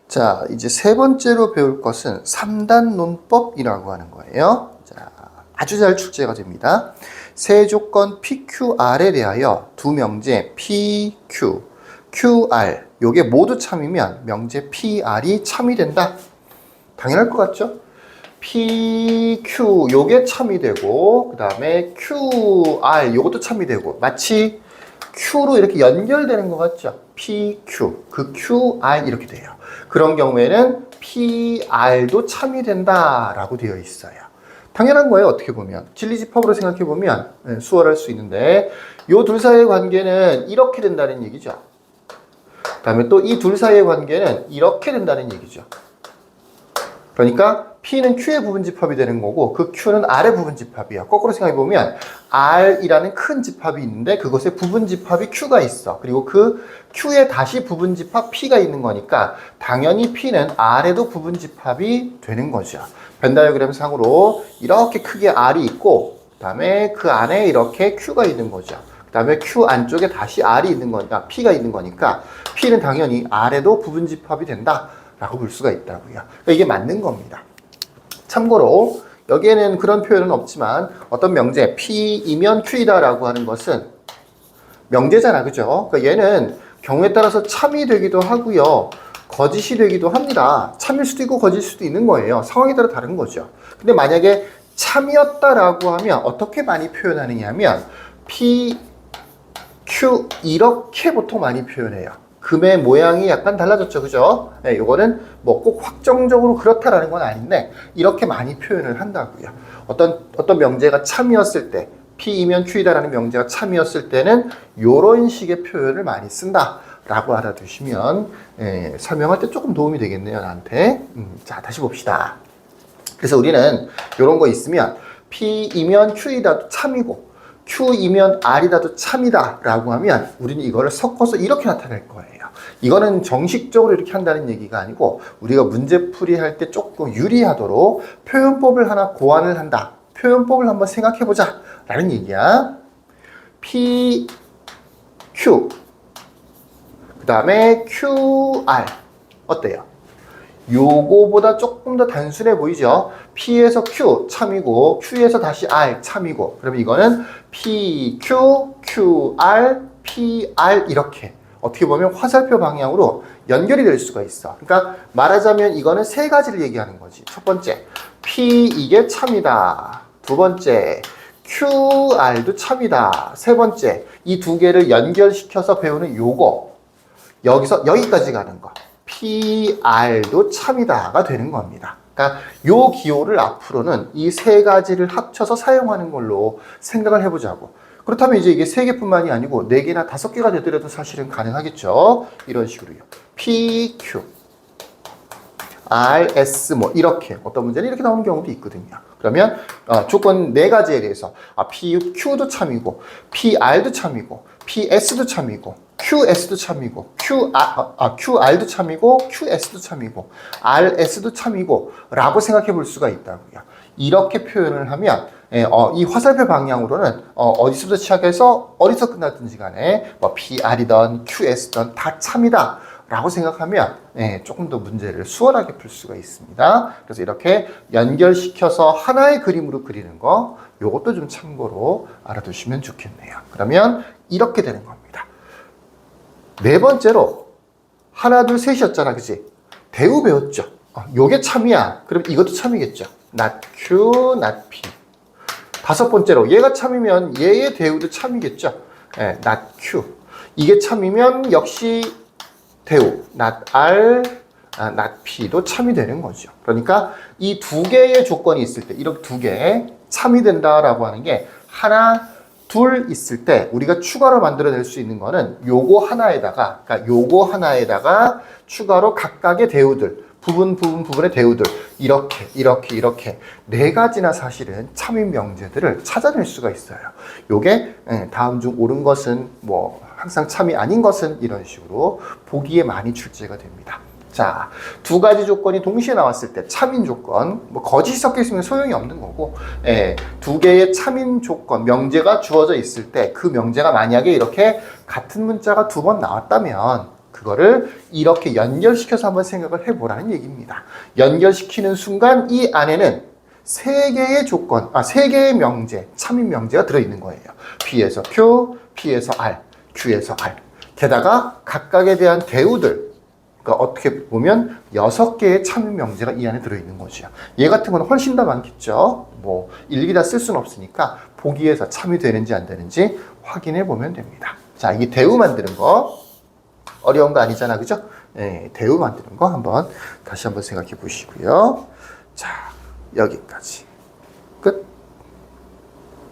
자, 이제 세 번째로 배울 것은 3단 논법이라고 하는 거예요. 자, 아주 잘 출제가 됩니다. 세 조건 PQR에 대하여 두 명제 PQ, QR 요게 모두 참이면 명제 PR이 참이 된다. 당연할 것 같죠? PQ 요게 참이 되고 그 다음에 QR 요것도 참이 되고 마치 Q로 이렇게 연결되는 것 같죠? PQ, 그 QR 이렇게 돼요. 그런 경우에는 PR도 참이 된다라고 되어 있어요. 당연한 거예요. 어떻게 보면 진리집합으로 생각해 보면 수월할 수 있는데 이 둘 사이의 관계는 이렇게 된다는 얘기죠. 그 다음에 또 이 둘 사이의 관계는 이렇게 된다는 얘기죠. 그러니까 P는 Q의 부분집합이 되는 거고 그 Q는 R의 부분집합이야. 거꾸로 생각해보면 R이라는 큰 집합이 있는데 그것의 부분집합이 Q가 있어. 그리고 그 Q에 다시 부분집합 P가 있는 거니까 당연히 P는 R에도 부분집합이 되는 거죠. 벤 다이어그램 상으로 이렇게 크게 R이 있고 그 다음에 그 안에 이렇게 Q가 있는 거죠. 그 다음에 Q 안쪽에 다시 R이 있는 거니까 P가 있는 거니까 P는 당연히 R에도 부분집합이 된다. 라고 볼 수가 있다고요. 그러니까 이게 맞는 겁니다. 참고로 여기에는 그런 표현은 없지만 어떤 명제 P이면 Q이다 라고 하는 것은 명제잖아. 그죠? 그러니까 얘는 경우에 따라서 참이 되기도 하고요. 거짓이 되기도 합니다. 참일 수도 있고 거짓일 수도 있는 거예요. 상황에 따라 다른 거죠. 근데 만약에 참이었다라고 하면 어떻게 많이 표현하느냐 하면 P, Q 이렇게 보통 많이 표현해요. 금의 모양이 약간 달라졌죠. 그죠? 네, 이거는 뭐 꼭 확정적으로 그렇다라는 건 아닌데 이렇게 많이 표현을 한다고요. 어떤 명제가 참이었을 때 P이면 Q이다라는 명제가 참이었을 때는 이런 식의 표현을 많이 쓴다라고 알아두시면 설명할 때 조금 도움이 되겠네요. 나한테. 자, 다시 봅시다. 그래서 우리는 이런 거 있으면 P이면 Q이다도 참이고 Q이면 R이다도 참이다 라고 하면 우리는 이거를 섞어서 이렇게 나타낼 거예요. 이거는 정식적으로 이렇게 한다는 얘기가 아니고 우리가 문제풀이 할 때 조금 유리하도록 표현법을 하나 고안을 한다. 표현법을 한번 생각해보자 라는 얘기야. P, Q 그 다음에 QR 어때요? 요거보다 조금 더 단순해 보이죠? P에서 Q 참이고 Q에서 다시 R 참이고 그러면 이거는 P, Q, QR, PR 이렇게 어떻게 보면 화살표 방향으로 연결이 될 수가 있어. 그러니까 말하자면 이거는 세 가지를 얘기하는 거지. 첫 번째, P 이게 참이다. 두 번째, QR도 참이다. 세 번째, 이 두 개를 연결시켜서 배우는 요거. 여기서 여기까지 가는 거. PR도 참이다가 되는 겁니다. 그러니까 요 기호를 앞으로는 이 세 가지를 합쳐서 사용하는 걸로 생각을 해보자고. 그렇다면 이제 이게 3개뿐만이 아니고 4개나 5개가 되더라도 사실은 가능하겠죠. 이런 식으로요. P, Q, R, S 뭐 이렇게 어떤 문제는 이렇게 나오는 경우도 있거든요. 그러면 조건 4가지에 대해서 P, Q도 참이고 PR도 참이고 PS도 참이고 QS도 참이고 QR도 참이고 QS도 참이고 RS도 참이고 라고 생각해 볼 수가 있다고요. 이렇게 표현을 하면 이 화살표 방향으로는 어디서부터 시작해서 어디서 끝났든지 간에 뭐 PR이든 QS든 다 참이다 라고 생각하면 조금 더 문제를 수월하게 풀 수가 있습니다. 그래서 이렇게 연결시켜서 하나의 그림으로 그리는 거 요것도 좀 참고로 알아두시면 좋겠네요. 그러면 이렇게 되는 겁니다. 네 번째로 하나 둘 셋이었잖아. 그치? 대우 배웠죠. 요게 참이야. 그럼 이것도 참이겠죠. not Q, not P. 다섯 번째로 얘가 참이면 얘의 대우도 참이겠죠. not Q. 이게 참이면 역시 대우 not R, not P도 참이 되는 거죠. 그러니까 이 두 개의 조건이 있을 때 이렇게 두 개 참이 된다라고 하는 게 하나 둘 있을 때 우리가 추가로 만들어낼 수 있는 거는 요거 하나에다가 그러니까 요거 하나에다가 추가로 각각의 대우들 부분의 대우들 이렇게 네 가지나 사실은 참인 명제들을 찾아낼 수가 있어요. 요게 다음 중 옳은 것은 뭐 항상 참이 아닌 것은 이런 식으로 보기에 많이 출제가 됩니다. 자, 두 가지 조건이 동시에 나왔을 때 참인 조건, 뭐 거짓이 섞여 있으면 소용이 없는 거고, 두 개의 참인 조건, 명제가 주어져 있을 때 그 명제가 만약에 이렇게 같은 문자가 2번 나왔다면 그거를 이렇게 연결시켜서 한번 생각을 해보라는 얘기입니다. 연결시키는 순간 이 안에는 세 개의 조건, 세 개의 명제, 참인 명제가 들어있는 거예요. P에서 Q, P에서 R, Q에서 R. 게다가 각각에 대한 대우들, 그러니까 어떻게 보면 6개의 참인 명제가 이 안에 들어있는 거죠. 얘 같은 건 훨씬 더 많겠죠. 뭐 일일이 다 쓸 수는 없으니까 보기에서 참이 되는지 안 되는지 확인해 보면 됩니다. 자, 이게 대우 만드는 거 어려운 거 아니잖아, 그죠? 네, 대우 만드는 거 다시 한번 생각해 보시고요. 자, 여기까지.